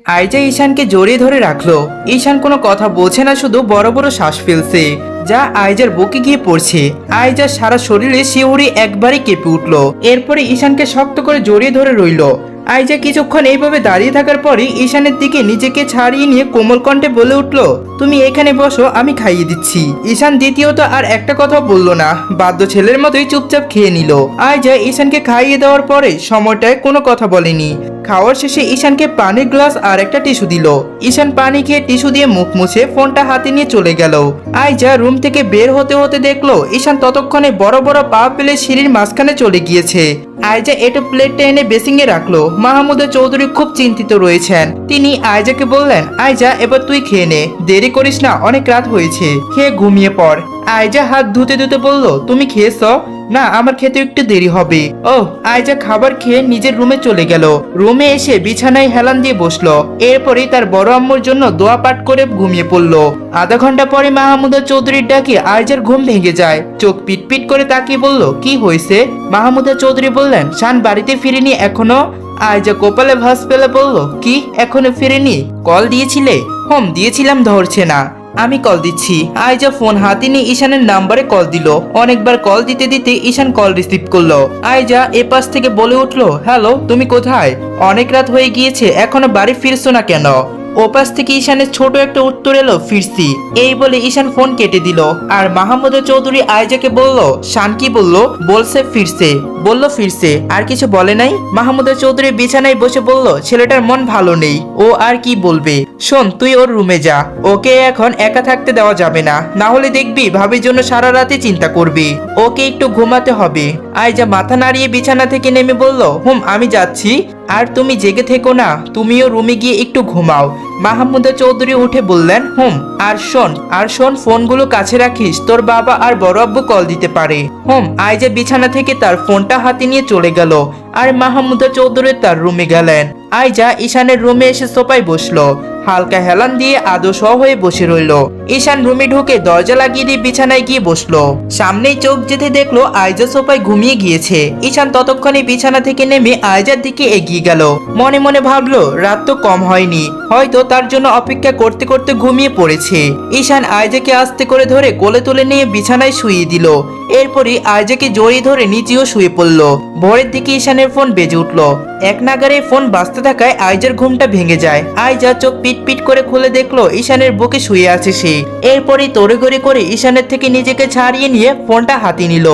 আইজা ঈশানকে জড়িয়ে ধরে রাখলো। ঈশান কোনো কথা বলছে না, শুধু বড় বড় শ্বাস ফেলছে, যা আইজার বুকে গিয়ে পড়ছে। আইজার সারা শরীরে শিহরি একবারই কেঁপে উঠলো। এরপরে ঈশানকে শক্ত করে জড়িয়ে ধরে রইলো। আইজা কিছুক্ষণ এইভাবে দাঁড়িয়ে থাকার পরই ঈশানের দিকে নিজেকে ছাড়িয়ে নিয়ে কোমল কণ্ঠে বলে উঠলো, তুমি এখানে বসো, আমি খাইয়ে দিচ্ছি। ঈশান দ্বিতীয়ত আর একটা কথা বললো না, বাধ্য ছেলের মতোই চুপচাপ খেয়ে নিল। আইজা ঈশানকে খাইয়ে দেওয়ার পরে সময়টায় কোনো কথা বলেনি। খাওয়ার শেষে ঈশানকে পানির গ্লাস আর একটা টিস্যু দিল। ঈশান পানি খেয়ে টিস্যু দিয়ে মুখ মুছে ফোনটা হাতে নিয়ে চলে গেল। আইজা রুম থেকে বের হতে হতে দেখলো ঈশান ততক্ষণে বড় বড় পা ফেলে সিঁড়ির মাঝখানে চলে গিয়েছে। আইজা এটা প্লেটটা এনে বেসিং এ রাখলো। মাহমুদা চৌধুরী খুব চিন্তিত রয়েছেন। তিনি আইজাকে বললেন, আইজা এবার তুই খেয়ে নে, দেরি করিস না, অনেক রাত হয়েছে, খেয়ে ঘুমিয়ে পড়। আইজা হাত ধুতে ধুতে বলল, তুমি খেয়েছ? না, আমার খেতে একটু দেরি হবে। ওহ। আইজা খাবার খেয়ে নিজের রুমে চলে গেল। রুমে এসে বিছানায় হেলান দিয়ে বসলো। এরপরে তার বড় আম্মুর জন্য দোয়া পাঠ করে ঘুমিয়ে পড়লো। আধা ঘন্টা পরে মাহমুদা চৌধুরীর ডাকে আইজার ঘুম ভেঙে যায়। চোখ পিটপিট করে তাকিয়ে বলল, কি হয়েছে? মাহমুদা চৌধুরী বললেন, শান বাড়িতে ফিরেনি এখনো? আইজা কপালে ভাঁজ ফেলে বলল, কি এখনো ফিরেনি? কল দিয়েছিলে? দিয়েছিলাম, ধরছে না। আমি কল দিচ্ছি। আইজা ফোন হাতে নিয়ে ঈশানের নাম্বারে কল দিল। অনেকবার কল দিতে দিতে ঈশান কল রিসিভ করলো। আইজা এপাশ থেকে বলে উঠলো, হ্যালো, তুমি কোথায়? অনেক রাত হয়ে গিয়েছে, এখনো বাড়ি ফিরছো না কেন? ওপাশ থেকে ঈশানের ছোট একটা উত্তর এলো, ফিরছি। এই বলে ঈশান ফোন কেটে দিল। আর মাহমুদা চৌধুরী আইজাকে বলল, শান কি বললো? বলছে ফিরছে। বলল ফিরছে, আর কিছু বলে নাই? মাহমুদা চৌধুরী বিছানায় বসে বলল, ছেলেটার মন ভালো নেই, ও আর কি বলবে। শোন, তুই ওর রুমে যা, ওকে এখন একা থাকতে দেওয়া যাবে না, না হলে দেখবি ভাবির জন্য সারা রাতে চিন্তা করবি। ওকে একটু ঘুমাতে হবে। আইজা মাথা নাড়িয়ে বিছানা থেকে নেমে বলল, আমি যাচ্ছি। আর তুমি জেগে থেকো না, তুমিও রুমে গিয়ে একটু ঘুমাও। মাহমুদা চৌধুরী উঠে বললেন, আর শোন, ফোনগুলো কাছে রাখিস, তোর বাবা আর বড় আব্বু কল দিতে পারে। আইজা বিছানা থেকে তার ফোনটা হাতে নিয়ে চলে গেল। আর মাহমুদা চৌধুরী তার রুমে গেলেন। আইজা ঈশানের রুমে এসে সোফায় বসলো। হালকা হেলান দিয়ে আদর্শ হয়ে বসে রইল। ঈশান রুমে ঢুকে দরজা লাগিয়ে দিয়ে বিছানায় গিয়ে বসলো। সামনেই চোখ যেতে দেখলো আইজা সোফায় ঘুমিয়ে গিয়েছে। ঈশান ততক্ষণে বিছানা থেকে নেমে আইজার দিকে এগিয়ে গেল। মনে মনে ভাবলো, রাত তো কম হয়নি, হয়তো তার জন্য অপেক্ষা করতে করতে ঘুমিয়ে পড়েছে। ঈশান আইজাকে আস্তে করে ধরে কোলে তুলে নিয়ে বিছানায় শুইয়ে দিল। এরপরই আইজাকে জড়িয়ে ধরে নিচেও শুয়ে পড়ল। ভোরের দিকে ঈশানের ফোন বেজে উঠলো। এক নাগারে ফোন বাজতে থাকায় আইজার ঘুমটা ভেঙে যায়। আইজা চোখ পিট করে খুলে দেখলো ঈশানের বুকে শুয়ে আছে সে। এরপরই তড়িঘড়ি করে ঈশানের থেকে নিজেকে ছাড়িয়ে নিয়ে ফোনটা হাতে নিল।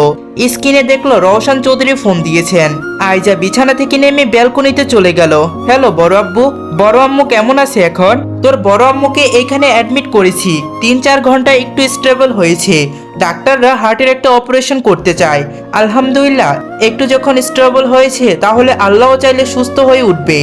স্ক্রিনে দেখলো রওশন চৌধুরী ফোন দিয়েছেন। আইজা বিছানা থেকে নেমে ব্যালকনিতে চলে গেল। হ্যালো বড় আব্বু। বড় আম্মু কেমন আছে এখন? তোর বড় আম্মুকে এখানে অ্যাডমিট করেছি, 3-4 ঘন্টা একটু স্টেবল হয়েছে। ডাক্তাররা হার্টের একটা অপারেশন করতে চায়। আলহামদুলিল্লাহ, একটু যখন স্টেবল হয়েছে তাহলে আল্লাহ চাইলে সুস্থ হয়ে উঠবে।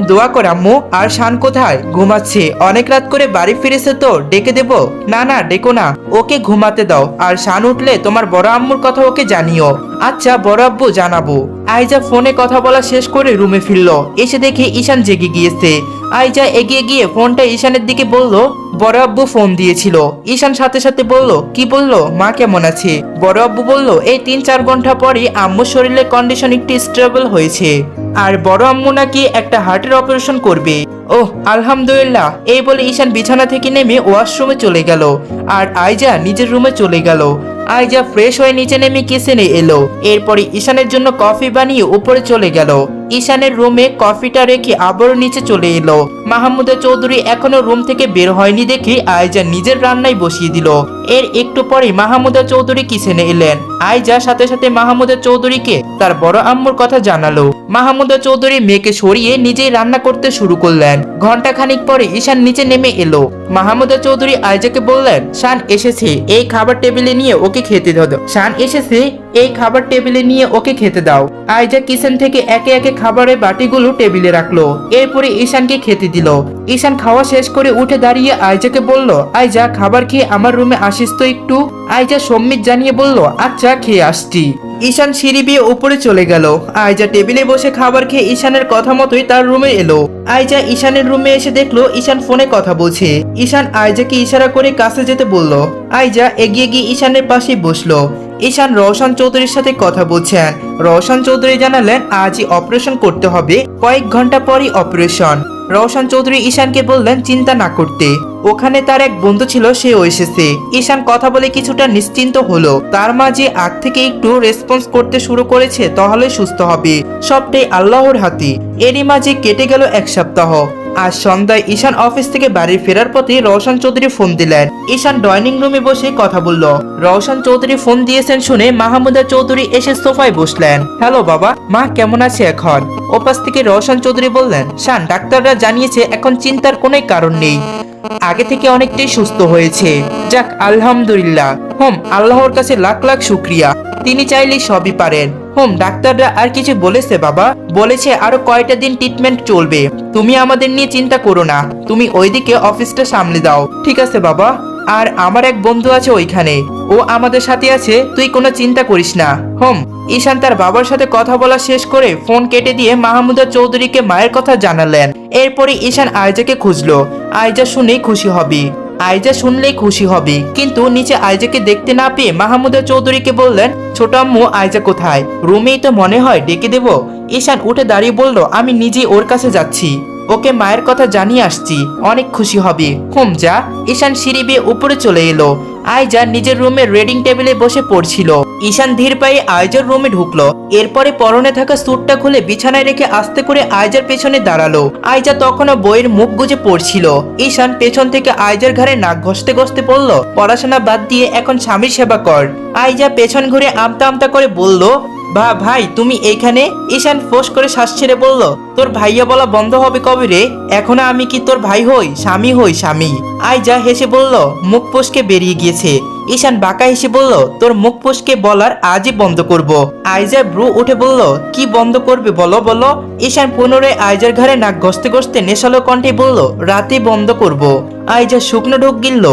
দোয়া কর আম্মু। আর শান কোথায়? ঘুমাচ্ছে, অনেক রাত করে বাড়ি ফিরেছে তো, ডেকে দেব? না না, ডেকো না, ওকে ঘুমাতে দাও। আর শান উঠলে তোমার বড় আম্মুর কথা ওকে জানিও। আচ্ছা বড় আব্বু, জানাবো। আইজা ফোনে কথা বলা শেষ করে রুমে ফিরলো। এসে দেখে ঈশান জেগে গিয়েছে। আইজা এগিয়ে গিয়ে ফোনটা ঈশানের দিকে বলল, বড় আব্বু ফোন দিয়েছিল। ঈশান সাথে সাথে বলল, কি বলল? মা কেমন আছে? বড় আব্বু বলল, এই 3-4 ঘন্টা পরই আম্মুর শরীরের কন্ডিশন একটু স্টেবল হয়েছে। আর বড় আম্মু নাকি একটা হার্টের অপারেশন করবে। ওহ আলহামদুলিল্লাহ। এই বলে ঈশান বিছানা থেকে নেমে ওয়াশরুমে চলে গেল। আর আইজা নিজের রুমে চলে গেল। আইজা ফ্রেশ হয়ে নিচে নেমে কিচেনে এলো। এরপরে ঈশানের জন্য কফি বানিয়ে উপরে চলে গেল। ঈশানের রুমে কফিটা রেখে আবারও নিচে চলে এলো। মাহমুদা চৌধুরী এখনো রুম থেকে বের হয়নি দেখে আইজা নিজের রান্নায় বসিয়ে দিল। এর একটু পরে মাহমুদা চৌধুরী কিচেনে এলেন। আইজা সাথে সাথে মাহমুদা চৌধুরীকে তার বড় আম্মুর কথা জানালো। মাহমুদা চৌধুরী মেয়েকে সরিয়ে নিজেই রান্না করতে শুরু করলেন। ঘন্টা খানিক পরে ঈশান নিচে নেমে এলো। মাহমুদা চৌধুরী আইজাকে বললেন, শান এসেছে, এই খাবার টেবিলে নিয়ে ওকে খেতে দাও। শান এসেছে, এই খাবার টেবিলে নিয়ে ওকে খেতে দাও। আইজা কিচেন থেকে একে একে খাবারের বাটিগুলো টেবিলে রাখলো। এরপরে ঈশানকে খেতে দিল। ঈশান খাওয়া শেষ করে উঠে দাঁড়িয়ে আইজাকে বলল, আইজা খাবার খেয়ে আমার রুমে আসিস তো একটু। আইজা সম্মিত জানিয়ে বলল, আচ্ছা খেয়ে আসছি। ঈশান সিঁড়ি বেয়ে উপরে চলে গেল। আইজা টেবিলে বসে খাবার খেয়ে ঈশানের কথা মতোই তার রুমে এলো। আইজা ঈশানের রুমে এসে দেখলো ঈশান ফোনে কথা বলছে। ঈশান আইজাকে ইশারা করে কাছে যেতে বলল। আইজা এগিয়ে গিয়ে ঈশানের পাশে বসলো। ঈশান রওশন চৌধুরীর সাথে কথা বলছেন। রওশন চৌধুরী জানালেন, আজই অপারেশন করতে হবে, কয়েক ঘন্টা পরই অপারেশন। রওশন চৌধুরী ঈশানকে বললেন চিন্তা না করতে, ওখানে তার এক বন্ধু ছিল, সেও এসেছে। ঈশান কথা বলে কিছুটা নিশ্চিন্ত হলো, তার মা যে আগ থেকে একটু রেসপন্স করতে শুরু করেছে তাহলে সুস্থ হবে, সবটাই আল্লাহর হাতে। এরই মাঝে কেটে গেল এক সপ্তাহ। আজ সন্ধ্যায় ঈশান অফিস থেকে বাড়ি ফেরার পথে রওশন চৌধুরী ফোন দিলেন। ঈশান ডাইনিং রুমে বসে কথা বলল। রওশন চৌধুরী ফোন দিয়েছেন শুনে মাহমুদা চৌধুরী এসে সোফায় বসলেন। হ্যালো বাবা, মা কেমন আছে এখন? ওপাশ থেকে রওশন চৌধুরী বললেন, শান, ডাক্তাররা জানিয়েছে এখন চিন্তার কোনো কারণ নেই, আগে থেকে অনেকটাই সুস্থ হয়েছে। যাক আলহামদুলিল্লাহ। আল্লাহর কাছে লাখ লাখ শুক্রিয়া, তিনি চাইলেই সবই পারেন। ডাক্তাররা আর কিছু বলেছে বাবা? বলেছে আরো কয়টা দিন ট্রিটমেন্ট চলবে, তুমি আমাদের নিয়ে চিন্তা করো না, তুমি ওইদিকে অফিসটা সামলে দাও। ঠিক আছে বাবা, আর আমার এক বন্ধু আছে ওইখানে, ও আমাদের সাথে আছে, তুই কোনো চিন্তা করিস না। ঈশান তার বাবার সাথে কথা বলা শেষ করে ফোন কেটে দিয়ে মাহমুদা চৌধুরীকে মায়ের কথা জানালেন। এরপরে ঈশান আয়জাকে খুঁজলো। আয়জা শুনেই খুশি হবে, আয়জা শুনলেই খুশি হবে, কিন্তু নিচে আয়জাকে দেখতে না পেয়ে মাহমুদা চৌধুরীকে বললেন, ছোট আম্মু আয়জা কোথায়? রুমেই তো মনে হয়, ডেকে দেব? ঈশান উঠে দাঁড়িয়ে বলল, আমি নিজেই ওর কাছে যাচ্ছি, ওকে মায়ের কথা জানিয়ে আসছি, অনেক খুশি হবে। যা। ঈশান সিঁড়ি বেয়ে উপরে চলে এলো। আয়জা নিজের রুমে রিডিং টেবিলে বসে পড়ছিল। ঈশান ধীর পায়ে আয়জার রুমে ঢুকলো। এরপরে পরনে থাকা স্যুটটা খুলে বিছানায় রেখে আস্তে করে আয়জার পেছনে দাঁড়ালো। আয়জা তখনও বইয়ের মুখ গুজে পড়ছিল। ঈশান পেছন থেকে আয়জার ঘাড়ে নাক ঘষতে ঘষতে বলল, পড়াশোনা বাদ দিয়ে এখন স্বামীর সেবা কর। আয়জা পেছন ঘুরে আমতা আমতা করে বলল, ভাই তুমি এইখানে? ঈশান ফোঁস করে শ্বাস ছেড়ে বলল, তোর ভাইয়া বলা বন্ধ হবে কবে রে? এখনো আমি কি তোর ভাই হই? স্বামী হই, স্বামী। আয়জা হেসে বলল, মুখ ফসকে বেরিয়ে গিয়েছে। ঈশান বাঁকা হেসে বলল, তোর মুখ ফসকে বলার আজই বন্ধ করব। আয়জা ব্রু উঠে বলল, কি বন্ধ করবে বলো বলো? ঈশান পুনরায় আয়জার ঘাড়ে নাক ঘষতে ঘষতে নেশালো কণ্ঠে বলল, রাতে বন্ধ করব। আয়জা শুকনো ঢোক গিলল।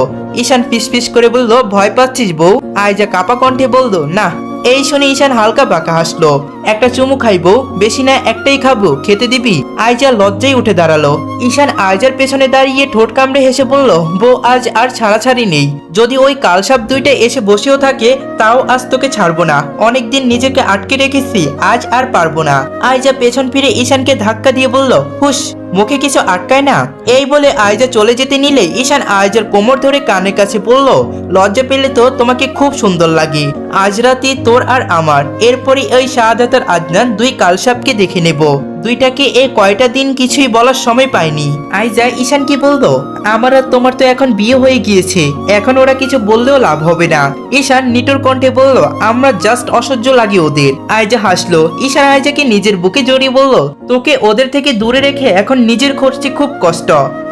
ঈশান ফিসফিস করে বলল, ভয় পাচ্ছিস বউ? আয়জা কাপা কণ্ঠে বলল, না। এই শুনে ঈশান হালকা বাঁকা হাসলো। একটা চুমু খাইবো? বেশি না, একটাই খাবো, খেতে দিবি? আয়জা লজ্জায় উঠে দাঁড়ালো। ঈশান আয়জার পেছনে দাঁড়িয়ে ঠোঁট কামড়ে হেসে বলল, বউ আজ আর ছাড়াছাড়ি নেই, যদি ওই কালসাপ দুইটা এসে বসেও থাকে তাও আজ তোকে ছাড়বো না, অনেকদিন নিজেকে আটকে রেখেছি, আজ আর পারবো না। আয়জা পেছন ফিরে ঈশানকে ধাক্কা দিয়ে বলল, হুশ, মুখে কিছু আটকায় না? এই বলে আয়জা চলে যেতে নিলে ঈশান আয়জার কোমর ধরে কানের কাছে বলল, লজ্জা পেলে তো তোমাকে খুব সুন্দর লাগে, আজ রাতে তোর আর আমার, এরপরে ওই শাহাদাত আর আদনান দুই কালসাপকে দেখে নেব। দুইটাকে এই কয়টা দিন কিছুই বলার সময় পাইনি। আয়জা ঈশান কি বলতো, আমার আর তোমার তো এখন বিয়ে হয়ে গিয়েছে, এখন ওরা কিছু বললেও লাভ হবে না। ঈশান নিটুর কণ্ঠে বলল, আমরা জাস্ট অসহ্য লাগে ওদের। আয়জা হাসলো। ঈশান আয়জাকে নিজের বুকে জড়িয়ে বলল, তোকে ওদের থেকে দূরে রেখে এখন নিজের করছি খুব কষ্ট।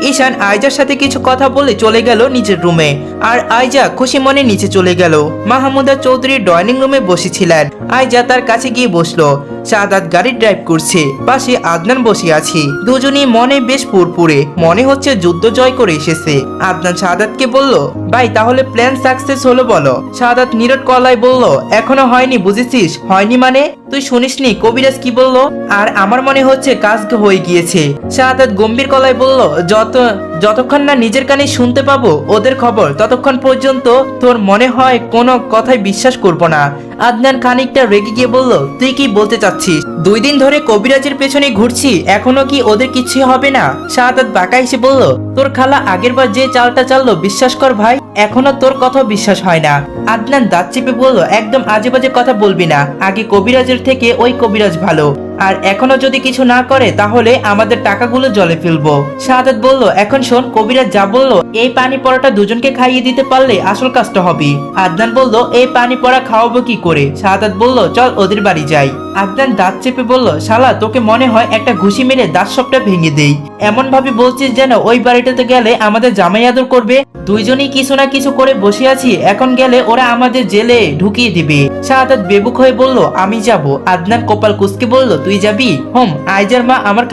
ঈশান আয়জার সাথে কিছু কথা বলে চলে গেল নিজের রুমে, আর আয়জা খুশি মনে নিচে চলে গেল। মাহমুদা চৌধুরী ডাইনিং রুমে বসেছিলেন। আয়জা তার কাছে গিয়ে বসলো। সাদাত গাড়ি ড্রাইভ করছে, পাশে আদনান বসে আছে। দুজনই মনে বেশ ফুরফুরে, মনে হচ্ছে যুদ্ধ জয় করে এসেছে। আদনান সাদাতকে বলল, ভাই তাহলে প্ল্যান সাকসেস হলো বলো? সাদাত নীরব গলায় বলল, এখনো হয়নি। বুঝেছিস? হয়নি মানে? তুই শুনিসনি কবিরাজ কি বললো? আর আমার মনে হচ্ছে কাজ হয়ে গিয়েছে। সাদাত গম্ভীর গলায় বলল, যতক্ষণ না নিজের কানে শুনতে পাবো ওদের খবর, ততক্ষণ পর্যন্ত তোর মনে হয় কোনো কথাই বিশ্বাস করবো না। আদনান খানিকটা রেগে গিয়ে বলল, তুই কি বলতে চাচ্ছিস? 2 দিন ধরে কবিরাজের পেছনে ঘুরছি, এখনো কি ওদের কিছু হবে না? শাহাদাত বাঁকা এসে বলল, তোর খালা আগেরবার যে চালটা চাললো, বিশ্বাস কর ভাই, এখনো তোর কথা বিশ্বাস হয় না। আদনান দাঁত চেপে বলল, একদম আজে বাজে কথা বলবি না, আগে কবিরাজের থেকে ওই কবিরাজ ভালো, আর এখনো যদি কিছু না করে তাহলে আমাদের টাকাগুলো জলে ফেলবো। শাহাদাত বলল, এখন শোন, কবিরাজ যা বললো এই পানি পড়াটা দুজনকে খাইয়ে দিতে পারলে আসল কাজটা হবে। আদনান বলল, এই পানি পড়া খাওয়াবো কি করে? শাহাদাত বলল, চল ওদের বাড়ি যাই। আদনান দাঁত চেপে বলল, শালা তোকে মনে হয় একটা ঘুষি মেরে দাঁত সবটা ভেঙে দেই, এমন ভাবে বলছিস যেন ওই বাড়িটাতে গেলে আমাদের জামাই আদর করবে। দুইজনই কিছু না কিছু করে বসে আছি, এখন গেলে ওরা আমাদের জেলে ঢুকিয়ে দিবে। শাহাদাত বেবুক হয়ে বলল, আমি যাব। আদনান কপাল কুঁচকে বলল, তুই যাবি? আইজার মা আমার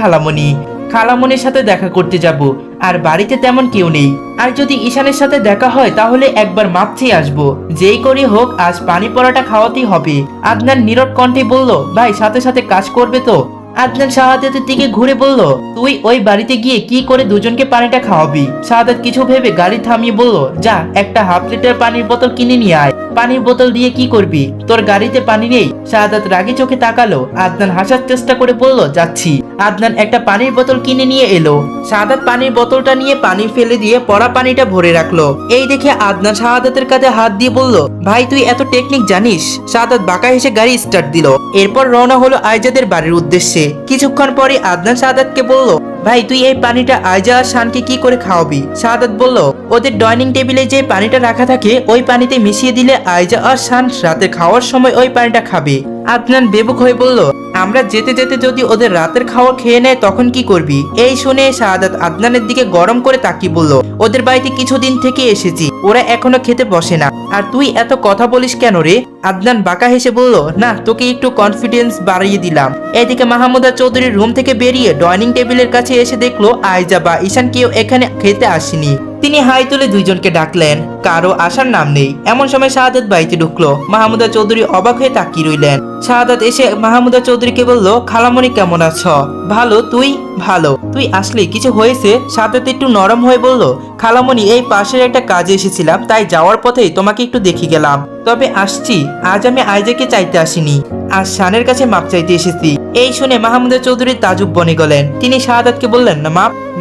খালামণির সাথে দেখা করতে যাব, আর বাড়িতে তেমন কেউ নেই। আর যদি ঈশানের সাথে দেখা হয় তাহলে একবার মাপ চেয়ে আসবো, যেই করে হোক আজ পানি পড়াটা খাওয়াতেই হবে। আদনান নীরব কণ্ঠে বলল, ভাই সাথে সাথে কাজ করবে তো? আদনান শাহাদাতের দিকে ঘুরে বলল, তুই ওই বাড়িতে গিয়ে কি করে দুজনকে পানিটা খাওয়াবি? শাহাদাত কিছু ভেবে গাড়ি থামিয়ে বলল, যা একটা হাফ লিটার পানির বোতল কিনে নিয়ে আয়। পানির বোতল দিয়ে কি করবি? তোর গাড়িতে পানি নেই? শাহাদাত রাগী চোখে তাকালো। আদনান হাসার চেষ্টা করে বলল, যাচ্ছি। আদনান একটা পানির বোতল কিনে নিয়ে এলো। শাহাদাত পানির বোতলটা নিয়ে পানি ফেলে দিয়ে পড়া পানিটা ভরে রাখলো। এই দেখে আদনান শাহাদাতের কাঁধে হাত দিয়ে বলল, ভাই তুই এত টেকনিক জানিস? শাহাদাত বাঁকা হেসে গাড়ি স্টার্ট দিল। এরপর রওনা হলো আইজাদের বাড়ির উদ্দেশ্যে। কিছুক্ষণ পরে আদনান শাহাদাতকে বলল, ভাই তুই এই পানিটা আইজা আর শানকে কি করে খাওয়াবি? শাহাদাত বলল, ওদের ডাইনিং টেবিলে যে পানিটা রাখা থাকে ওই পানিতে মিশিয়ে দিলে আইজা আর শান রাতে খাওয়ার সময় ওই পানিটা খাবে। আদনান বেবুক হয়ে বলল, আমরা যেতে যেতে যদি ওদের রাতের খাওয়া খেয়ে নেয় তখন কি করবি? এই শুনে শাহাদাত আদনানের দিকে গরম করে তাকিয়ে বলল, ওদের বাড়িতে কিছুদিন থেকে এসেছি, ওরা এখনো খেতে বসে না, আর তুই এত কথা বলিস কেন রে? আদনান বাঁকা হেসে বলল, না তোকে একটু কনফিডেন্স বাড়িয়ে দিলাম। এদিকে মাহমুদা চৌধুরীর রুম থেকে বেরিয়ে ডাইনিং টেবিলের কাছে এসে দেখলো আইজা বা ঈশান কেউ এখানে খেতে আসেনি। তিনি হাই তুলে দুইজনকে ডাকলেন, কারো আসার নাম নেই। এমন সময় শাহাদাত বাড়িতে ঢুকলো। মাহমুদা চৌধুরী অবাক হয়ে তাকিয়ে রইলেন। শাহাদাত এসে মাহমুদা চৌধুরীকে বলল, খালামণি কেমন আছো? ভালো, তুই? ভালো। তুই আসলি, কিছু হয়েছে? শাহাদাত একটু নরম হয়ে বলল, খালামণি এই পাশের একটা কাজে এসেছিলাম, তাই যাওয়ার পথেই তোমাকে একটু দেখে গেলাম। তবে আসছি, আজ আমি আইজাকে চাইতে আসিনি, আজ শানের কাছে মাপ চাইতে এসেছি। এই শুনে মাহমুদা চৌধুরী তাজুব বনে গেলেন। তিনি শাহাদাতকে বললেন, না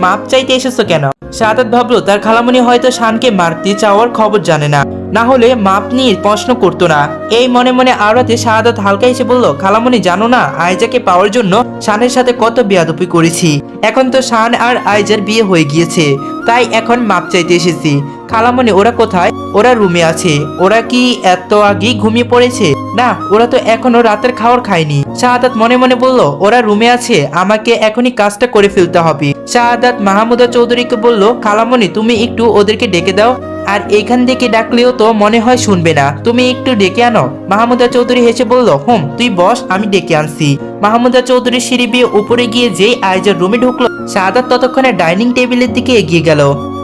মাপ চাইতে এসেছো কেন? শাহাদাত ভাবলো তার খালামণি হয়তো শানকে মারতে চাওয়ার খবর জানে না, না হলে মাপ নিয়ে প্রশ্ন করতো না। এই মনে মনে আওড়াতে শাহাদাত হালকা এসে বলল, খালামণি জানো না আইজাকে পাওয়ার জন্য শানের সাথে কত বেয়াদবি করেছি। এখন তো শান আর আইজার বিয়ে হয়ে গিয়েছে, তাই এখন মাপ চাইতে এসেছি। খালামণি ওরা কোথায়? ওরা রুমে আছে। ওরা কি এত আগেই ঘুমিয়ে পড়েছে? না, ওরা তো এখনো রাতের খাবার খায়নি। শাহাদাত মনে মনে বলল, ওরা রুমে আছে, আমাকে এখনই কাজটা করে ফেলতে হবে। শাহাদাত মাহমুদা চৌধুরীকে বলল, খালামণি তুমি একটু ওদেরকে ডেকে দাও, আর এইখান থেকে ডাকলেও তো মনে হয় শুনবে না, তুমি একটু ডেকে আনো। মাহমুদা চৌধুরী হেসে বলল, হুম তুই বস, আমি ডেকে আনছি। মাহমুদা চৌধুরী সিঁড়ি বেয়ে উপরে গিয়ে যেই আইজার রুমে ঢুকলো, শাহাদাত ততক্ষণে ডাইনিং টেবিলের দিকে এগিয়ে গেল।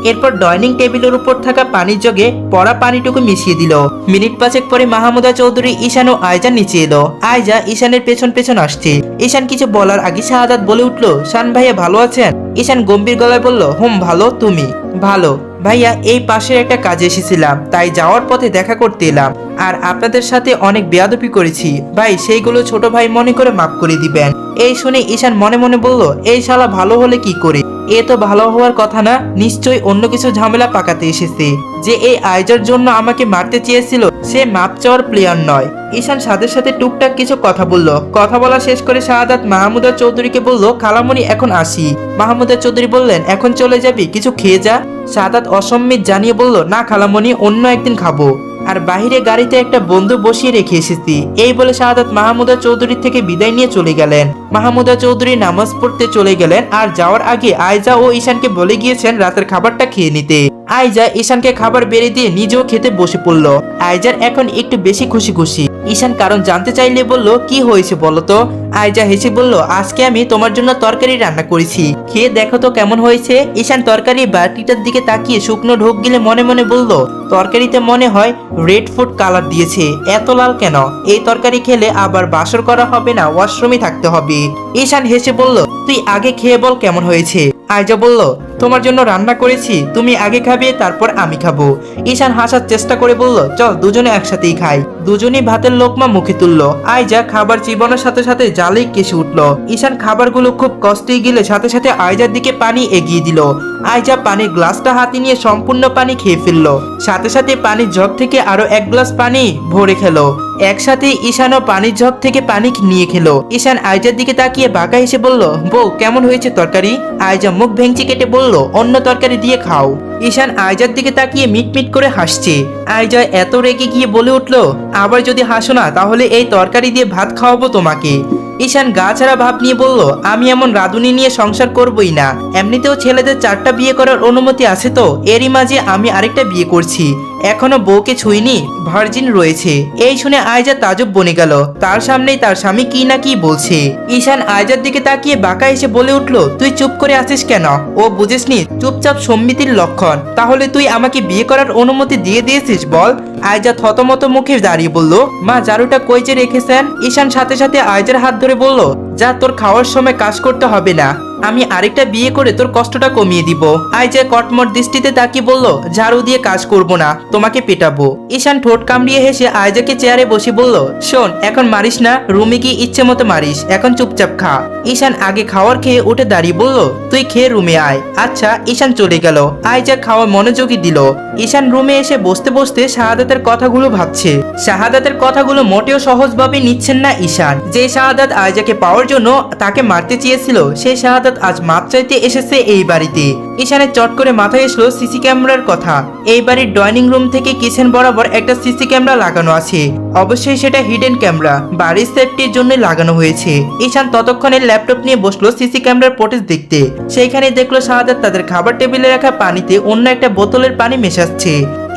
এরপর ডাইনিং টেবিলের উপর থাকা পানির জগে পড়া পানিটুকু মিশিয়ে দিল। মিনিট পাঁচেক পরে মাহমুদা চৌধুরী ঈশান ও আইজা নিচে এলো। আইজা ঈশানের পেছন পেছন আসছে। ঈশান কিছু বলার আগে শাহাদাত বলে উঠলো, শান ভাইয়া ভালো আছেন? ঈশান গম্ভীর গলায় বলল, হুম ভালো, তুমি? ভালো ভাইয়া, এই পাশের একটা কাজে এসেছিলাম, তাই যাওয়ার পথে দেখা করতে এলাম, আর আপনাদের সাথে অনেক বেয়াদবি করেছি ভাই, সেইগুলো ছোট ভাই মনে করে মাফ করে দিবেন। এই শুনে ঈশান মনে মনে বলল, এই শালা ভালো হলে কি করে? এ তো ভালো হওয়ার কথা না, নিশ্চয়ই অন্য কিছু ঝামেলা পাকাতে এসেছে। যে এই আইজার জন্য আমাকে মারতে চেয়েছিল সে মাপ চাওয়ার প্লেয়ার নয়। ঈশান সাথে সাথে টুকটাক কিছু কথা বলল। কথা বলা শেষ করে শাহাদাত মাহমুদা চৌধুরীকে বলল, খালামণি এখন আসি। মাহমুদা চৌধুরী বললেন, এখন চলে যাবি? কিছু খেয়ে যা। শাহাদাত অসম্মিত জানিয়ে বলল, না খালামণি, অন্য একদিন খাবো, আর বাহিরে গাড়িতে একটা বন্ধু বসিয়ে রেখে এসেছি। এই বলে শাহাদাত মাহমুদা চৌধুরী থেকে বিদায় নিয়ে চলে গেলেন। মাহমুদা চৌধুরী নামাজ পড়তে চলে গেলেন, আর যাওয়ার আগে আইজা ও ঈশানকে বলে গিয়েছেন রাতের খাবারটা খেয়ে নিতে। আইজা ঈশানকে খাবার বেড়ে দিয়ে নিজেও খেতে বসে পড়লো। আইজার এখন একটু বেশি খুশি খুশি। ঈশান কারণ জানতে চাইলে বলল, কি হয়েছে বলো তো? আইজা হেসে বলল, আজকে আমি তোমার জন্য তরকারি রান্না করেছি, খেয়ে দেখো তো কেমন হয়েছে। ঈশান তরকারি বাটিটার দিকে তাকিয়ে শুকনো ঢোক গিলে মনে মনে বলল, তরকারিতে মনে হয় রেড ফুড কালার দিয়েছে, এত লাল কেন? এই তরকারি খেলে আবার বাসর করা হবে না, ওয়াশরুমে থাকতে হবে। ঈশান হেসে বলল, তুই আগে খেয়ে বল কেমন হয়েছে। আইজা বলল, তোমার জন্য রান্না করেছি, তুমি আগে খাবে তারপর আমি খাবো। ঈশান হাসার চেষ্টা করে বলল, চল দুজনে একসাথেই খাই। দুজনেই ভাতের লোকমা মুখে তুললো। আইজা খাবার চিবানোর সাথে সাথে জালেই কেসে উঠলো। ঈশান খাবারগুলো খুব কষ্টেই গিলে সাথে সাথে আইজার দিকে পানি এগিয়ে দিল। আইজা পানির গ্লাসটা হাতে নিয়ে সম্পূর্ণ পানি খেয়ে ফেললো। সাথে সাথে পানির জগ থেকে আরো এক গ্লাস পানি ভরে খেলো। একসাথে ঈশানও পানির জগ থেকে পানি নিয়ে খেলো। ঈশান আইজার দিকে তাকিয়ে বাঁকা হেসে বলল, বউ কেমন হয়েছে তরকারি? আইজা মুখ ভেঙচি কেটে বলল, অন্য তরকারি দিয়ে খাও। ঈশান আইজার দিকে তাকিয়ে মিটমিট করে হাসছে। আইজা এত রেগে গিয়ে বলে উঠলো, আবার যদি হাসো না তাহলে এই তরকারি দিয়ে ভাত খাওয়াবো তোমাকে। ঈশান গা ছাড়া ভাব নিয়ে বলল, আমি এমন রাঁধুনি নিয়ে সংসার করবই না। এমনিতেও ছেলেদের 4টা বিয়ে করার অনুমতি আছে, তো এরই মাঝে আমি আরেকটা বিয়ে করছি, এখনো বউকে ছুঁইনি, ভার্জিন রয়েছে। এই শুনে আইজা তাজব বনে গেল। তার সামনেই তার স্বামী কি না কি বলছে। ঈশান আইজার দিকে তাকিয়ে বাঁকা এসে বলে উঠলো, তুই চুপ করে আছিস কেন? ও বুঝিসনি চুপচাপ সম্মিতির লক্ষণ? তাহলে তুই আমাকে বিয়ে করার অনুমতি দিয়ে দিয়েছিস বল? আইজা থতমত মুখে দাঁড়িয়ে বলল, মা ঝাড়ুটা কই যে রেখেছেন? ঈশান সাথে সাথে আইজার হাত ধরে বলল, যা তোর খাওয়ার সময় কাজ করতে হবে না। আমি আরেকটা বিয়ে করে তোর কষ্টটা কমিয়ে দিব। আইজা কটমট দৃষ্টিতে তাকিয়ে বলল, ঝাড়ু দিয়ে কাজ করব না, তোমাকে পেটাবো। ঈশান ঠোঁট কামড়িয়ে হেসে আইজাকে চেয়ারে বসে বলল, শোন, এখন মারিস না, রুমে গিয়ে ইচ্ছে মতো মারিস, এখন চুপচাপ খা। ঈশান আগে খাওয়ার খেয়ে উঠে দাঁড়িয়ে বলল, তুই খেয়ে রুমে আয়। আচ্ছা। ঈশান চলে গেল। আইজা খাওয়া মনোযোগী দিল। ঈশান রুমে এসে বসতে বসতে শাহাদাতের কথাগুলো ভাবছে। শাহাদাতের কথাগুলো মোটেও সহজভাবে নিচ্ছেন না ঈশান। যে শাহাদাত আইজাকে পাওয়ার জন্য তাকে মারতে চেয়েছিল, সেই শাহাদাত আজ মাপ চাইতে এসেছে এই বাড়িতে। ঈশানের চট করে মাথায় এসলো সিসি ক্যামেরার কথা। এই বাড়ির ডাইনিং রুম থেকে কিচেন বরাবর একটা সিসি ক্যামেরা লাগানো আছে। অবশ্যই সেটা হিডেন ক্যামেরা, বাড়ির সেফটির জন্য লাগানো হয়েছে। ঈশান ততক্ষণে ল্যাপটপ নিয়ে বসলো সিসি ক্যামেরার ফুটেজ দেখতে। সেইখানে দেখলো শাহাদাত তাদের খাবার টেবিলে রাখা পানিতে অন্য একটা বোতলের পানি মেশাচ্ছে।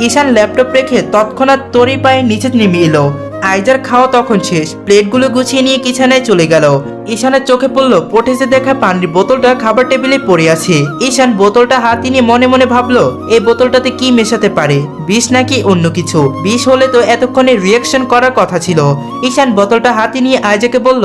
ঈশান ল্যাপটপ রেখে তৎক্ষণাৎ তরি পায়ে নিচে নেমে এলো। আইজার খাওয়া তখন শেষ, প্লেটগুলো গুছিয়ে নিয়ে কিচেনায় চলে গেল। ঈশানের চোখে পড়লো ফুটেজে দেখা পানির বোতলটা খাবার টেবিলে পড়ে আছে। ঈশান বোতলটা হাতে নিয়ে মনে মনে ভাবলো, এই বোতলটাতে কি মেশাতে পারে, বিষ নাকি অন্য কিছু? বিষ হলে তো এতক্ষণে রিয়াকশন করার কথা ছিল। ঈশান বোতলটা হাতে নিয়ে আইজাকে বলল,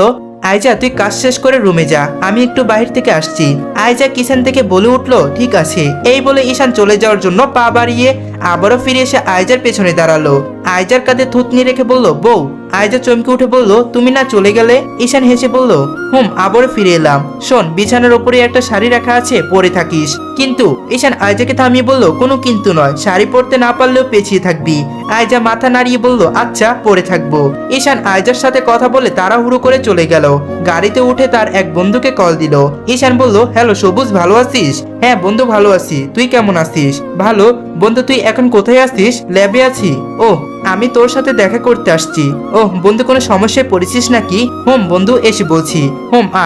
আইজা, তুই কাজ শেষ করে রুমে যা, আমি একটু বাহির থেকে আসছি। আইজা কিচেন থেকে বলে উঠলো, ঠিক আছে। এই বলে ঈশান চলে যাওয়ার জন্য পা বাড়িয়ে আবারও ফিরে এসে আইজার পেছনে দাঁড়ালো। আইজার কাঁধে থুতনি রেখে বলল, বউ। আইজা চমকে উঠে বলল, তুমি না চলে গেলে? ঈশান হেসে বলল, আবারও ফিরে এলাম। শোন, বিছানার উপরে একটা শাড়ি রাখা আছে, পরে থাকিস। কিন্তু ঈশান আইজাকে থামিয়ে বলল, কোনো কিন্তু নয়, শাড়ি পরতে না পারলেও পেঁচিয়ে থাকবি। আইজা মাথা নাড়িয়ে বলল, আচ্ছা, পরে থাকবো। ঈশান আইজার সাথে কথা বলে তাড়াহুড়ো করে চলে গেল। গাড়িতে উঠে তার এক বন্ধুকে কল দিল। ঈশান বলল, হ্যালো সবুজ, ভালো আছিস? হ্যাঁ বন্ধু, ভালো আছি, তুই কেমন আছিস? ভালো। বন্ধু, তুই এখন কোথায় আছিস? ল্যাবে আছি। ও, আমি তোর সাথে দেখা করতে আসছি। ও বন্ধু, কোনো সমস্যায় পড়েছিস নাকি? বন্ধু, এসে বলছি।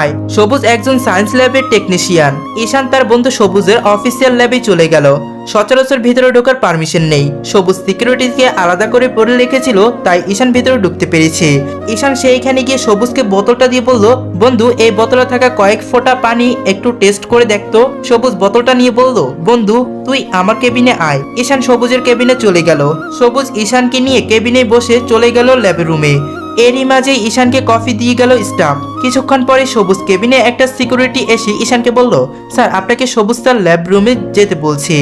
আয়। সবুজ একজন সায়েন্স ল্যাবের টেকনিশিয়ান। ঈশান তার বন্ধু সবুজের অফিসিয়াল ল্যাবে চলে গেল। সচরাচর ভিতরে ঢোকার পারমিশন নেই। সবুজ সিকিউরিটিকে আলাদা করে পড়ে রেখেছিল, তাই ঈশান ভিতরে ঢুকতে পেরেছে। ঈশান সেইখানে গিয়ে সবুজকে বোতলটা দিয়ে বলল, বন্ধু, এই বোতলে থাকা কয়েক ফোঁটা পানি একটু টেস্ট করে দেখতো। সবুজ বোতলটা নিয়ে বলল, বন্ধু, তুই আমার কেবিনে আয়। ঈশান সবুজের কেবিনে চলে গেল। সবুজ ঈশানকে নিয়ে কেবিনে বসে চলে গেল ল্যাবের রুমে। এরই মাঝে ঈশানকে কফি দিয়ে গেল স্টাফ। কিছুক্ষণ পরে সবুজ কেবিনে একটা সিকিউরিটি এসে ঈশানকে বলল, স্যার, আপনাকে সবুজ তার ল্যাব রুমে যেতে বলছে।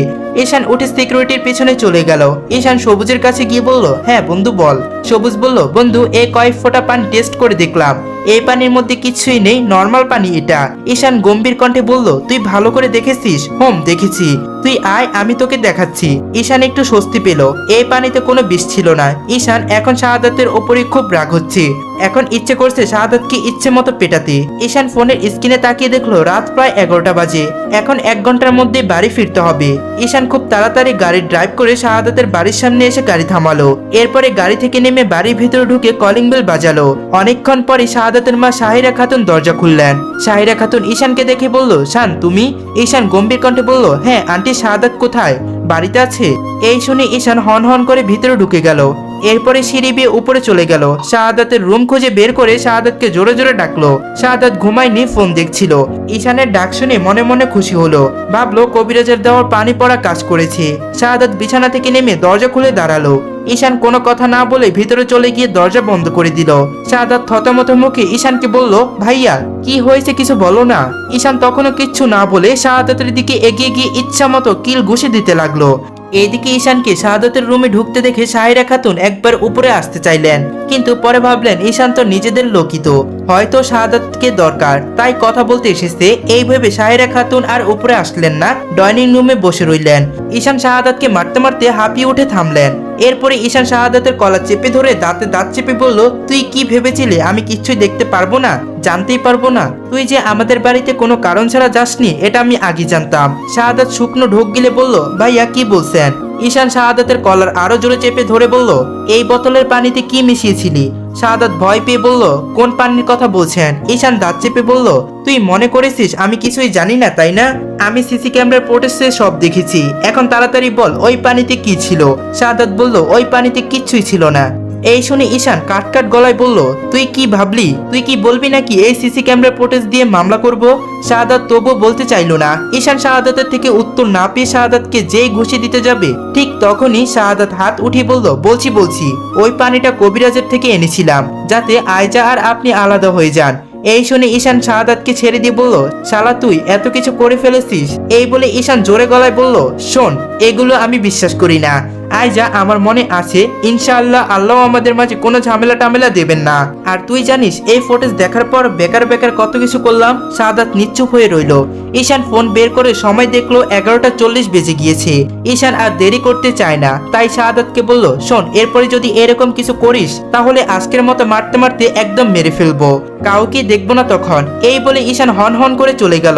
ঈশান উঠে সিকিউরিটির পেছনে চলে গেল। ঈশান সবুজের কাছে গিয়ে বলল, হ্যাঁ বন্ধু, বল। সবুজ বলল, বন্ধু, এই কয়েক ফোঁটা পানি টেস্ট করে দেখলাম, এই পানির মধ্যে কিছুই নেই, নর্মাল পানি এটা। ঈশান গম্ভীর কণ্ঠে বলল, তুই ভালো করে দেখেছিস? দেখেছি। তুই আয়, আমি তোকে দেখাচ্ছি। ঈশান একটু স্বস্তি পেল, এই পানিতে কোনো বিষ ছিল না। ঈশান এখন শাহাদাতের ওপরে খুব রাগ হচ্ছে। এখন ইচ্ছে করছে শাহাদাতকে ইচ্ছে মতো পেটাতে। ঈশান ফোনের স্ক্রিনে তাকিয়ে দেখলো রাত প্রায় 11টা বাজে। এখন 1 ঘন্টার মধ্যে বাড়ি ফিরতে হবে। ঈশান খুব তাড়াতাড়ি গাড়ি ড্রাইভ করে শাহাদাতের বাড়ির সামনে এসে গাড়ি থামালো। এরপরে গাড়ি থেকে নেমে বাড়ির ভিতরে ঢুকে কলিং বেল বাজালো। অনেকক্ষণ পরে শাহাদাতের মা শাহিরা খাতুন দরজা খুললেন। শাহিরা খাতুন ঈশানকে দেখে বলল, শান, তুমি? ঈশান গম্ভীর কণ্ঠে বলল, হ্যাঁ আন্টি, শাহাদাত কোথায়? বাড়িতে আছে। এই শুনে ঈশান হন হন করে ভিতরে ঢুকে গেল। এরপরে সিঁড়ি বেয়ে উপরে চলে গেল। শাহাদাতের রুম খুঁজে বের করে শাহাদাতকে জোরে জোরে ডাকলো। শাহাদাত ঘুমায়নি, ফোন দেখছিল। ঈশানের ডাক শুনে মনে মনে খুশি হলো। ভাবলো কবিরাজের দেওয়ার পানি পড়া কাজ করেছে। শাহাদাত বিছানা থেকে নেমে দরজা খুলে দাঁড়ালো। ঈশান কোনো কথা না বলে ভিতরে চলে গিয়ে দরজা বন্ধ করে দিল। শাহাদাত থতমত মুখে ঈশানকে বলল, ভাইয়া, কি হয়েছে, কিছু বলো না। ঈশান তখনও কিচ্ছু না বলে শাহাদাতের দিকে এগিয়ে গিয়ে ইচ্ছা মতো কিল ঘুষে দিতে লাগলো। এইদিকে ঈশানকে শাহাদাতের রুমে ঢুকতে দেখে শাহিরা খাতুন একবার উপরে আসতে চাইলেন, কিন্তু পরে ভাবলেন ঈশান তো নিজেদের লোকই, তো হয়তো শাহাদাতকে দরকার, তাই কথা বলতে এসেছে। এই ভেবে শাহিরা খাতুন আর উপরে আসলেন না, ডাইনিং রুমে বসে রইলেন। ঈশান শাহাদাতকে মারতে মারতে হাঁপিয়ে উঠে থামলেন। এরপরে ঈশান শাহাদাতের কলা চেপে ধরে দাঁতে দাঁত চেপে বলল, তুই কি ভেবেছিলি আমি কিচ্ছুই দেখতে পারবো না, জানতেই পারবো না? তুই যে আমাদের বাড়িতে কোনো কারণ ছাড়া যাসনি, এটা আমি আগে জানতাম। শাহাদাত শুকনো ঢোক গিলে বলল, ভাইয়া কি বলছেন? ঈশান শাহাদাতের কলার আরো জোরে চেপে ধরে বলল, এই বোতলের পানিতে কি মিশিয়েছিলি? শাহাদাত ভয় পেয়ে বলল, কোন পানির কথা বলছেন? ঈশান দাঁত চেপে বলল, তুই মনে করেছিস আমি কিছুই জানি না, তাই না? আমি সিসি ক্যামেরার ফুটেজে সব দেখেছি। এখন তাড়াতাড়ি বল, ওই পানিতে কি ছিল? শাহাদাত বলল, ওই পানিতে কিচ্ছুই ছিল না। এই শুনে ঈশান কাট গলায় বলল, তুই কি ভাবলি? তুই কি বলবি নাকি এই সিসি ক্যামেরা ফুটেজ দিয়ে মামলা করব? শাহাদাত তবু বলতে চাইল না। ঈশান শাহাদাতের থেকে উত্তর না পেয়ে শাহাদাতকে যেই ঘুষি দিতে যাবে, ঠিক তখনই শাহাদাত হাত উঠিয়ে বলল, বলছি ওই পানিটা কবিরাজের থেকে এনেছিলাম, যাতে আয়জা আর আপনি আলাদা হয়ে যান। এই শুনে ঈশান শাহাদাতকে ছেড়ে দিয়ে বলল, শালা তুই এত কিছু করে ফেলেছিস। এই বলে ঈশান জোরে গলায় বলল, শোন, এগুলো আমি বিশ্বাস করি না। আইজা আমার মনে আছে, ইনশাআল্লাহ আল্লাহ আমাদের মাঝে কোনো ঝামেলা টামেলা দেবেন না। আর তুই জানিস এই ফুটেজ দেখার পর বেকার বেকার কত কিছু করলাম। শাহাদাত নিশ্চুপ হয়ে রইল। ঈশান ফোন বের করে সময় দেখলো 11:40 বেজে গিয়েছে। ঈশান আর দেরি করতে চায় না, তাই শাহাদাতকে বলল, শোন, এরপরে যদি এরকম কিছু করিস তাহলে আজকের মতো মারতে মারতে একদম মেরে ফেলবো, কাউকে দেখবো না তখন। এই বলে ঈশান হন হন করে চলে গেল।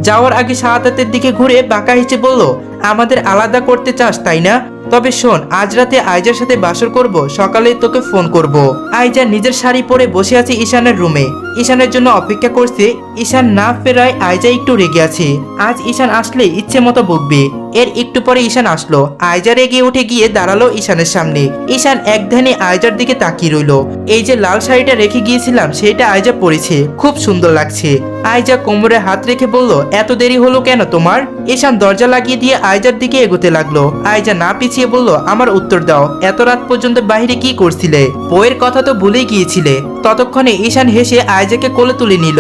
যাওয়ার আগে শাহাদাতের দিকে ঘুরে বাঁকা হেসে বলল, আমাদের আলাদা করতে চাস তাই না? তবে শোন, আজ রাতে আইজার সাথে বাসর করব, সকালে তোকে ফোন করব। আইজা নিজের শাড়ি পরে বসে আছে ঈশানের রুমে, ঈশানের জন্য অপেক্ষা করছে। ঈশান না ফেরায় আইজা একটু রেগে আছে। আজ ঈশান আসলে ইচ্ছে মতো বকবে। এর একটু পরে ঈশান আসলো। আইজা রেগে উঠে গিয়ে দাঁড়ালো ঈশানের সামনে। ঈশান এক ধ্যানে আইজার দিকে তাকিয়ে রইল। এই যে লাল শাড়িটা রেখে গিয়েছিলাম সেটা আইজা পরেছে, খুব সুন্দর লাগছে। আইজা কোমরে হাত রেখে বলল, এত দেরি হলো কেন তোমার? ঈশান দরজা লাগিয়ে দিয়ে আইজার দিকে এগোতে লাগলো। আইজা না পিছিয়ে বলল, আমার উত্তর দাও, এত রাত পর্যন্ত বাইরে কি করছিলে? বইয়ের কথা তো ভুলেই গিয়েছিলে। ততক্ষণে ঈশান হেসে আইজাকে কোলে তুলে নিল।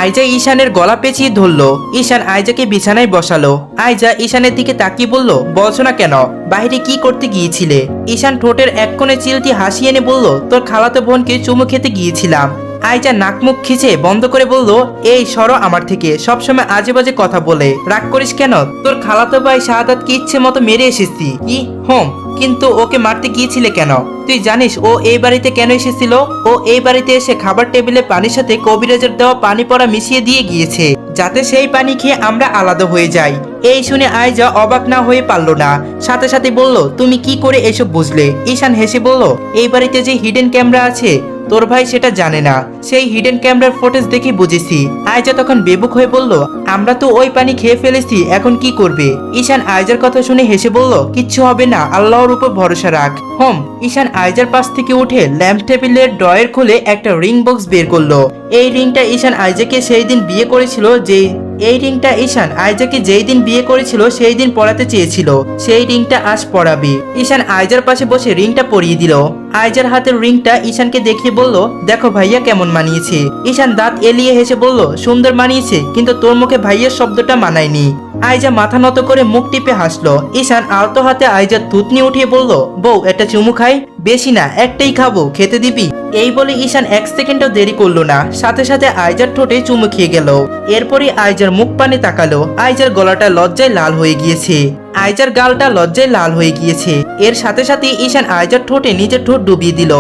আইজা ঈশানের গলা পেঁচিয়ে ধরলো। ঈশান আইজাকে বিছানায় বসালো। আইজা ঈশানের দিকে তাকিয়ে বলল, বলছো না কেন, বাইরে কি করতে গিয়েছিলে? ঈশান ঠোঁটের এক কোণে চিলতি হাসি এনে বলল, তোর খালাতো বোনকে চুমু খেতে গিয়েছিলাম। আইজা নাক মুখ খিচে বন্ধ করে বলল, এই সরো আমার থেকে, সবসময় আজে বাজে কথা বলে। রাগ করিস কেন? তোর খালাতো ভাই শাহাদাতকে ইচ্ছে মতো মেরে এসেছি। কি হোম, কিন্তু ওকে মারতে গিয়েছিলে কেন? তুই জানিস ও এই বাড়িতে কেন এসেছিল? ও এই বাড়িতে এসে খাবার টেবিলে পানির সাথে কবিরাজের দেওয়া পানি পড়া মিশিয়ে দিয়ে গিয়েছে, যাতে সেই পানি খেয়ে আমরা আলাদা হয়ে যাই। এই শুনে আইজা অবাক না হয়ে পারলো না, সাথে সাথে বলল, তুমি কি করে এসব বুঝলে? ঈশান হেসে বলল, এই বাড়িতে যে হিডেন ক্যামেরা আছে তোর ভাই সেটা জানে না, সেই হিডেন ক্যামেরার ফুটেজ দেখে বুঝেছি। আইজা তখন বেবুক হয়ে বলল, আমরা তো ওই পানি খেয়ে ফেলেছি, এখন কি করবে? ঈশান আইজার কথা শুনে হেসে বলল, কিচ্ছু হবে না, আল্লাহর উপর ভরসা রাখ। হোম। ঈশান আইজার পাশ থেকে উঠে ল্যাম্প টেবিলের ড্রয়ার খুলে একটা রিং বক্স বের করলো। এই রিংটা ঈশান আইজাকে সেই দিন বিয়ে করেছিল যেই দিন বিয়ে করেছিল সেই দিন পড়াতে চেয়েছিল, সেই রিংটা আজ পড়াবে। ঈশান আইজার পাশে বসে রিংটা পরিয়ে দিল। আইজার হাতের রিংটা ঈশানকে দেখিয়ে বলল, দেখো ভাইয়া কেমন মানিয়েছে। ঈশান দাঁত এলিয়ে হেসে বলল, সুন্দর মানিয়েছে, কিন্তু তোর মুখে ভাইয়ের শব্দটা মানায়নি। আইজা মাথা নত করে মুখ টিপে হাসলো। ঈশান আলতো হাতে আইজার থুতনি উঠিয়ে বলল, বউ একটা চুমু খাই? বেশি না, একটাই খাবো, খেতে দিবি? এই বলে ঈশান এক সেকেন্ডও দেরি করলো না, সাথে সাথে আইজার ঠোঁটে চুমু খেয়ে গেল। এরপরই আইজার মুখ পানে তাকালো। আইজার গলাটা লজ্জায় লাল হয়ে গিয়েছে, আইজার গালটা লজ্জায় লাল হয়ে গিয়েছে। এর সাথে সাথে ঈশান আইজার ঠোঁটে নিজের ঠোঁট ডুবিয়ে দিল।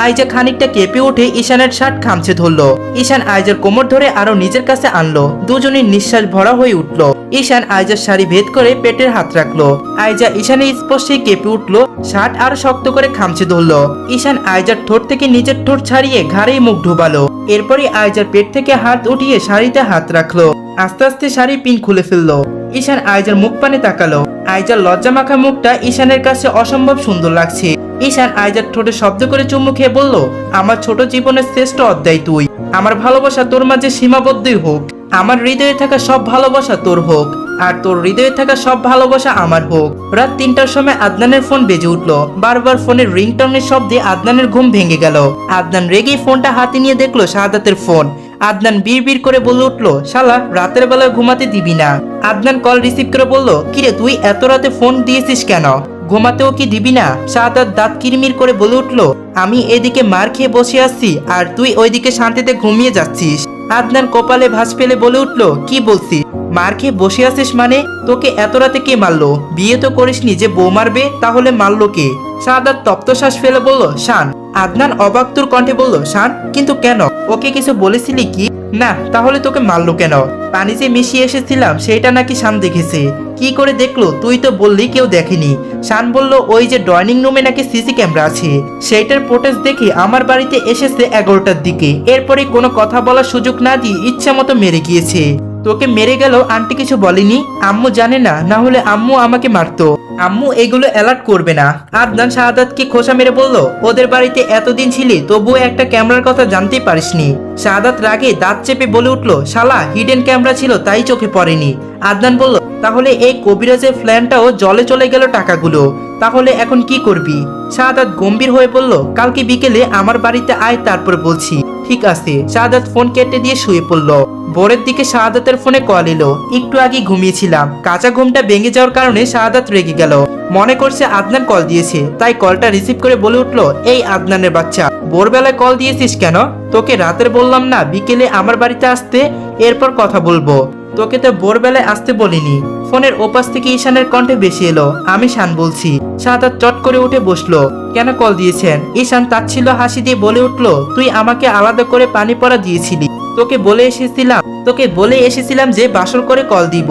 আইজা খানিকটা কেঁপে উঠে ঈশানের শার্ট খামচে ধরলো। ঈশান আইজার কোমর ধরে আরো নিজের কাছে আনলো। দুজনের নিঃশ্বাস ভরা হয়ে উঠলো। ঈশান আইজার শাড়ি ভেদ করে পেটের হাত রাখলো। আইজা ঈশানের স্পর্শে কেঁপে উঠলো, শার্ট আরো শক্ত করে খামচে ধরলো। ঈশান আইজার ঠোঁট থেকে নিজের ঠোঁট ছাড়িয়ে ঘাড়ে মুখ ঢুবালো। এরপরই আইজার পেট থেকে হাত উঠিয়ে শাড়িতে হাত রাখলো। আস্তে আস্তে শাড়ি পিন খুলে ফেললো। ঈশান আইজার মুখ পানে তাকালো। আইজার লজ্জা মাখা মুখটা ঈশানের কাছে অসম্ভব সুন্দর লাগছে। ঈশান আইজার ঠোঁটে শব্দ করে চুমু খেয়ে বলল, আমার ছোট জীবনের শ্রেষ্ঠ অধ্যায় তুই। আমার ভালোবাসা তোর মাঝে সীমাবদ্ধই হোক, আমার হৃদয়ে থাকা সব ভালোবাসা তোর হোক, আর তোর হৃদয়ে থাকা সব ভালোবাসা আমার হোক। রাত 3টার সময় আদনানের ফোন বেজে উঠলো। বারবার ফোনের রিংটনের শব্দে আদনানের ঘুম ভেঙে গেল। আদনান রেগে ফোনটা হাতে নিয়ে দেখলো শাহাদাতের ফোন। আদনান বিড়বিড় করে বলে উঠলো, শালা রাতের বেলা ঘুমাতে দিবি না। আদনান কল রিসিভ করে বলল, কিরে তুই এত রাতে ফোন দিয়েছিস কেন? ঘুমাতেও কি দিবি না? শাহাদাত দাঁত কিরমির করে বলে উঠলো, আমি এদিকে মার খেয়ে বসে আসছি আর তুই ওইদিকে শান্তিতে ঘুমিয়ে যাচ্ছিস। আদনান কপালে ভাঁজ ফেলে বলে উঠলো, কি বলছিস? মার খেয়ে বসে আছিস মানে? তোকে এত রাতে কে মারলো? বিয়ে তো করিসনি যে বউ মারবে, তাহলে মারলো কে? শাহাদাত তপ্ত শ্বাস ফেলে বলল, শান। আদনান অবাকতুর কণ্ঠে বলল, শান, কিন্তু কেন? ওকে কিছু বলেছিলি কি? না, তাহলে তোকে মারলো কেন? পানি যে মিশিয়ে এসেছিলাম সেটা নাকি শান দেখেছে। কি করে দেখলো? তুই তো বললি কেউ দেখেনি। শান বলল, ওই যে ডাইনিং রুমে নাকি সিসি ক্যামেরা আছে, সেইটার ফুটেজ দেখে আমার বাড়িতে এসেছে 11টার দিকে। এরপরে কোনো কথা বলার সুযোগ না দিয়ে ইচ্ছা মতো মেরে গিয়েছে। তোকে মেরে গেল আন্টি কিছু বলেনি? আম্মু জানে না, না হলে আম্মু আমাকে মারতো। আম্মু এগুলো অ্যালার্ট করবে না। আদনান শাহাদাতকে খোঁচা মেরে বলল, ওদের বাড়িতে এতদিন ছিলি তবুও একটা ক্যামেরার কথা জানতেই পারিসনি। শাহাদাত রাগে দাঁত চেপে বলে উঠলো, শালা হিডেন ক্যামেরা ছিল তাই চোখে পড়েনি। আদনান বলল, তাহলে এই কবিরাজের প্ল্যানটাও জলে চলে গেল টাকাগুলো, তাহলে এখন কি করবি? শাহাদাত গম্ভীর হয়ে বলল, কালকে বিকেলে আমার বাড়িতে আয়, তারপর বলছি। ঠিক আছে। শাহাদাত ফোন কেটে দিয়ে শুয়ে পড়লো। ভোরের দিকে শাহাদাতের ফোনে কল এলো। একটু আগে ঘুমিয়েছিলাম, কাঁচা ঘুমটা ভেঙে যাওয়ার কারণে শাহাদাত রেগে গেল। মনে করছে আদনান কল দিয়েছে, তাই কলটা রিসিভ করে বলে উঠলো, এই আদনানের বাচ্চা, ভোরবেলায় কল দিয়েছিস কেন? তোকে রাতের বললাম না বিকেলে আমার বাড়িতে আসতে, এরপর কথা বলবো। তোকে তো ভোরবেলায় আসতে বলিনি। ফোনের ওপাশ থেকে ঈশানের কণ্ঠে বেশি এলো, আমি শান বলছি। শাহাদাত চট করে উঠে বসলো। কেন কল দিয়েছেন? ঈশান তাচ্ছিল্য হাসি দিয়ে বলে উঠলো, তুই আমাকে আলাদা করে পানি পড়া দিয়েছিলি। তোকে বলে এসেছিলাম যে বাসর করে কল দিব।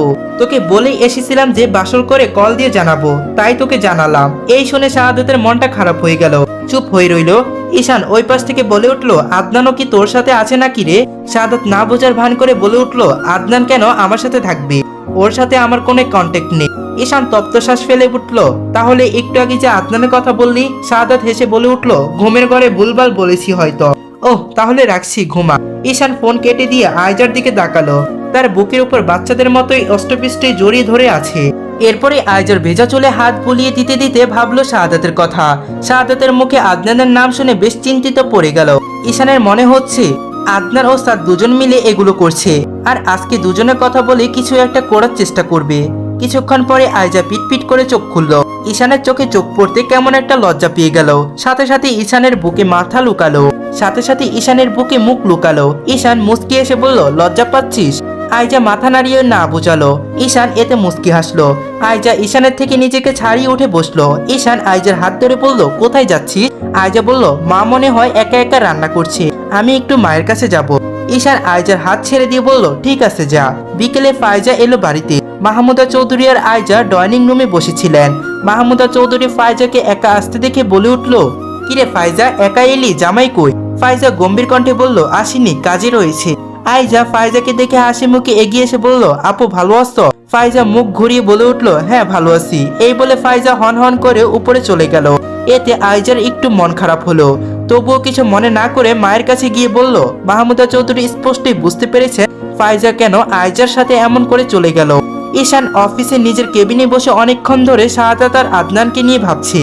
কল দিয়ে জানাবো, তাই তোকে জানালাম। এই শুনে শাহাদাতের মনটা খারাপ হয়ে গেল, চুপ হয়ে রইলো। ঈশান ওই পাশ থেকে বলে উঠলো, আদনানও কি তোর সাথে আছে নাকি রে? শাহাদাত না বোঝার ভান করে বলে উঠলো, আদনান কেন আমার সাথে থাকবে? ওর সাথে আমার কোনো কন্ট্যাক্ট নেই। ঈশান তপ্ত শ্বাস ফেলে উঠলো, তাহলে একটু আগে যে আদনানের কথা বললি? শাহাদাত হেসে বলে উঠলো, ঘুমের ঘরে ভুলভাল বলেছি হয়তো। ওহ, তাহলে রাখছি, ঘুমা। ঈশান ফোন কেটে দিয়ে আয়জার দিকে তাকালো। তার বুকের উপর বাচ্চাদের মতোই অষ্টপৃষ্ঠে জড়িয়ে ধরে আছে। এরপরে আয়জার ভেজা চুলে হাত বুলিয়ে দিতে দিতে ভাবলো শাহাদাতের কথা। শাহাদাতের মুখে আদনানের নাম শুনে বেশ চিন্তিত পড়ে গেল। ঈশানের মনে হচ্ছে আদনান ও সাদ দুজন মিলে এগুলো করছে, আর আজকে দুজনের কথা বলে কিছু একটা করার চেষ্টা করবে। কিছুক্ষণ পরে আয়জা পিটপিট করে চোখ খুললো। ঈশানের চোখে চোখ পড়তে কেমন একটা লজ্জা পেয়ে গেল। সাথে সাথে ঈশানের বুকে মুখ লুকালো। ঈশান মুচকি এসে বলল, লজ্জা পাচ্ছিস? আয়জা মাথা নাড়িয়ে না বোঝালো। ঈশান এতে মুচকি হাসলো। আয়জা ঈশানের থেকে নিজেকে ছাড়িয়ে উঠে বসলো। ঈশান আয়জার হাত ধরে বলল, কোথায় যাচ্ছিস? আয়জা বলল, মা মনে হয় একা একা রান্না করছে, আমি একটু মায়ের কাছে যাব। ঈশান আয়জার হাত ছেড়ে দিয়ে বলল, ঠিক আছে যা। বিকেলে ফায়জা এলো বাড়িতে। মাহমুদা চৌধুরী আর আয়জা ডাইনিং রুমে বসেছিলেন। মাহমুদা চৌধুরী ফায়জাকে একা আসতে দেখে বলে উঠলো, কিরে ফায়জা, একা এলি? জামাই কই? ফায়জা গম্ভীর কণ্ঠে বলল, আসিনি, কাজে রয়েছে। আয়জা ফায়জাকে দেখে হাসি মুখে এগিয়ে এসে বলল, আপু ভালো আছো? ফায়জা মুখ ঘুরিয়ে বলে উঠলো, হ্যাঁ ভালো আছি। এই বলে ফায়জা হন হন করে উপরে চলে গেল। এতে আয়জার একটু মন খারাপ হলো। তবুও কিছু মনে না করে মায়ের কাছে গিয়ে বলল, মাহমুদা চৌধুরী স্পষ্টই বুঝতে পেরেছে ফায়জা কেন আয়জার সাথে এমন করে চলে গেল। ঈশান অফিসে নিজের কেবিনে বসে অনেকক্ষণ ধরে শাহাদাত আর আদনানকে নিয়ে ভাবছে।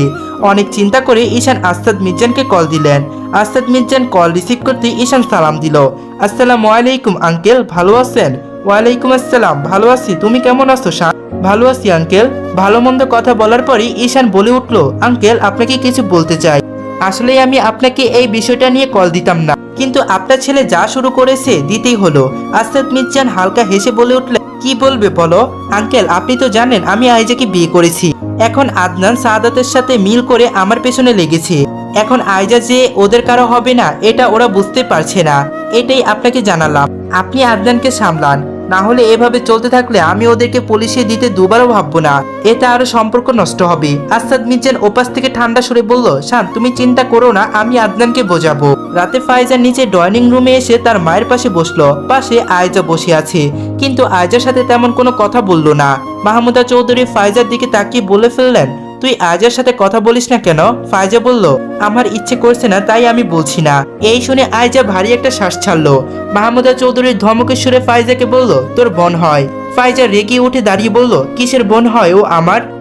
অনেক চিন্তা করে ঈশান আস্তাদ মির্জানকে কল দিলেন। আস্তাদ মির্জান কল রিসিভ করতে ঈশান সালাম দিল। আসসালামু আলাইকুম আঙ্কেল, ভালো আছেন? ওয়ালাইকুম আসসালাম, ভালো আছি। তুমি কেমন আছো শান? ভালো আছি আঙ্কেল। ভালো মন্দ কথা বলার পরই ঈশান বলে উঠলো, আঙ্কেল আপনাকে কিছু বলতে চাই। আসলে আমি আপনাকে এই বিষয়টা নিয়ে কল দিতাম না, কিন্তু আপনার ছেলে যা শুরু করেছে দিতেই হলো। আস্তাদ মির্জান হালকা হেসে বলে উঠলেন, কি বলবে বলো? আঙ্কেল আপনি তো জানেন আমি আয়জাকে বিয়ে করেছি। এখন আদনান সাদাতের সাথে মিল করে আমার পেছনে লেগেছে। এখন আয়জা যে ওদের কারো হবে না এটা ওরা বুঝতে পারছে না। এটাই আপনাকে জানালাম, আপনি আদনানকে সামলান। না হলে এভাবে চলতে থাকলে আমি ওদেরকে পুলিশে দিতে দুবারও ভাববো না, এটা আরো সম্পর্ক নষ্ট হবে। আসাদ মির্জান ওপাশ থেকে ঠান্ডা সুরে বলল, শান তুমি চিন্তা করো না, আমি আদনানকে বোঝাবো। রাতে ফায়জা নিচে ডাইনিং রুমে এসে তার মায়ের পাশে বসলো। পাশে আয়জা বসে আছে, কিন্তু আয়জার সাথে তেমন কোনো কথা বললো না। মাহমুদা চৌধুরী ফায়জার দিকে তাকিয়ে বলে ফেললেন, তুই আয়জার সাথে কথা বলিস না কেন? ফায়জা বলল, আমার ইচ্ছে করছে না তাই আমি বলছি না। এই শুনে আয়জা ভারী একটা শ্বাস ছাড়লো। মাহমুদা চৌধুরীর ধমকের সুরে ফায়জাকে বলল, তোর বোন হয়? ফায়জা রেগে উঠে দাঁড়িয়ে বলল, কিসের বোন হয়?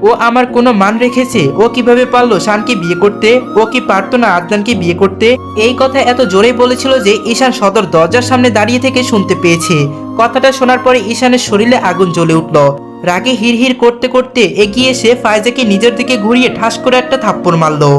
ও আমার কোনো মান রেখেছে? ও কিভাবে পারলো শানকে বিয়ে করতে? ও কি পারতো না আদনানকে বিয়ে করতে? এই কথা এত জোরে বলেছিল যে ঈশান সদর দরজার সামনে দাঁড়িয়ে থেকে শুনতে পেয়েছে। কথাটা শোনার পরে ঈশানের শরীরে আগুন জ্বলে উঠল। রাগে হিড়হিড় করতে করতে এগিয়ে এসে ফায়জাকে নিজের দিকে ঘুরিয়ে ঠাস করে একটা থাপ্পড় মারলো।